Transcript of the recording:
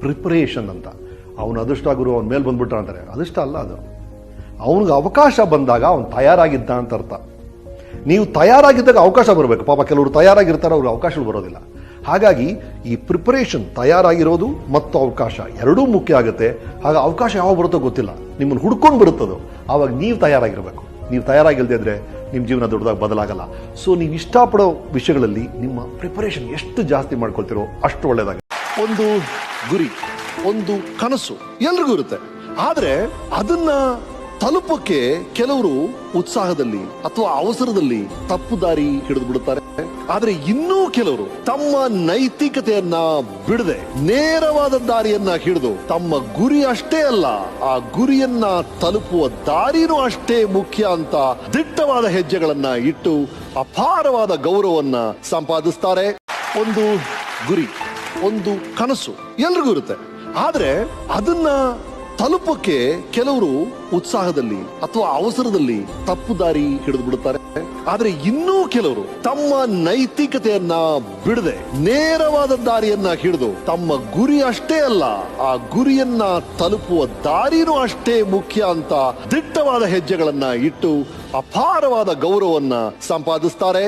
Preparation ಅಂತ. ಅವನು ಅದೃಷ್ಟ ಗುರು ಅವನ ಮೇಲೆ ಬಂದ್ಬಿಟ್ಟ ಅಂತಾರೆ. ಅದೃಷ್ಟ ಅಲ್ಲ ಅದು. ಅವನಿಗೆ ಅವಕಾಶ ಬಂದಾಗ ಅವನು ತಯಾರಾಗಿದ್ದ ಅಂತ ಅರ್ಥ. ನೀವು ತಯಾರಾಗಿದ್ದಾಗ ಅವಕಾಶ ಬರಬೇಕು. ಪಾಪ ಕೆಲವರು ತಯಾರಾಗಿರ್ತಾರೆ, ಅವ್ರಿಗೆ ಅವಕಾಶಗಳು ಬರೋದಿಲ್ಲ. ಹಾಗಾಗಿ ಈ ಪ್ರಿಪರೇಷನ್, ತಯಾರಾಗಿರೋದು ಮತ್ತು ಅವಕಾಶ ಎರಡೂ ಮುಖ್ಯ ಆಗುತ್ತೆ. ಹಾಗೆ ಅವಕಾಶ ಯಾವಾಗ ಬರುತ್ತೋ ಗೊತ್ತಿಲ್ಲ, ನಿಮ್ಮನ್ನು ಹುಡ್ಕೊಂಡು ಬರುತ್ತದು. ಆವಾಗ ನೀವು ತಯಾರಾಗಿರಬೇಕು. ನೀವು ತಯಾರಾಗಿಲ್ಲದೆ ಇದ್ರೆ ನಿಮ್ಮ ಜೀವನ ದೊಡ್ಡದಾಗಿ ಬದಲಾಗಲ್ಲ. ಸೊ ನೀವು ಇಷ್ಟಪಡೋ ವಿಷಯಗಳಲ್ಲಿ ನಿಮ್ಮ ಪ್ರಿಪರೇಷನ್ ಎಷ್ಟು ಜಾಸ್ತಿ ಮಾಡ್ಕೊಳ್ತಿರೋ ಅಷ್ಟು ಒಳ್ಳೇದಾಗುತ್ತೆ. ಒಂದು ಗುರಿ, ಒಂದು ಕನಸು ಎಲ್ರಿಗೂ ಇರುತ್ತೆ. ಆದ್ರೆ ಅದನ್ನ ತಲುಪಕ್ಕೆ ಕೆಲವರು ಉತ್ಸಾಹದಲ್ಲಿ ಅಥವಾ ಅವಸರದಲ್ಲಿ ತಪ್ಪು ದಾರಿ ಹಿಡಿದು ಬಿಡುತ್ತಾರೆ. ಆದ್ರೆ ಇನ್ನೂ ಕೆಲವರು ತಮ್ಮ ನೈತಿಕತೆಯನ್ನ ಬಿಡದೆ ನೇರವಾದ ದಾರಿಯನ್ನ ಹಿಡಿದು ತಮ್ಮ ಗುರಿ ಅಷ್ಟೇ ಅಲ್ಲ, ಆ ಗುರಿಯನ್ನ ತಲುಪುವ ದಾರಿನೂ ಅಷ್ಟೇ ಮುಖ್ಯ ಅಂತ ದಿಟ್ಟವಾದ ಹೆಜ್ಜೆಗಳನ್ನ ಇಟ್ಟು ಅಪಾರವಾದ ಗೌರವವನ್ನ ಸಂಪಾದಿಸ್ತಾರೆ. ಒಂದು ಗುರಿ, ಒಂದು ಕನಸು ಎಲ್ರಿಗೂ ಇರುತ್ತೆ. ಆದ್ರೆ ಅದನ್ನ ತಲುಪಕ್ಕೆ ಕೆಲವರು ಉತ್ಸಾಹದಲ್ಲಿ ಅಥವಾ ಅವಸರದಲ್ಲಿ ತಪ್ಪು ದಾರಿ ಹಿಡಿದು ಬಿಡುತ್ತಾರೆ. ಆದ್ರೆ ಇನ್ನೂ ಕೆಲವರು ತಮ್ಮ ನೈತಿಕತೆಯನ್ನ ಬಿಡದೆ ನೇರವಾದ ದಾರಿಯನ್ನ ಹಿಡಿದು ತಮ್ಮ ಗುರಿ ಅಷ್ಟೇ ಅಲ್ಲ, ಆ ಗುರಿಯನ್ನ ತಲುಪುವ ದಾರಿನೂ ಅಷ್ಟೇ ಮುಖ್ಯ ಅಂತ ದಿಟ್ಟವಾದ ಹೆಜ್ಜೆಗಳನ್ನ ಇಟ್ಟು ಅಪಾರವಾದ ಗೌರವವನ್ನ ಸಂಪಾದಿಸ್ತಾರೆ.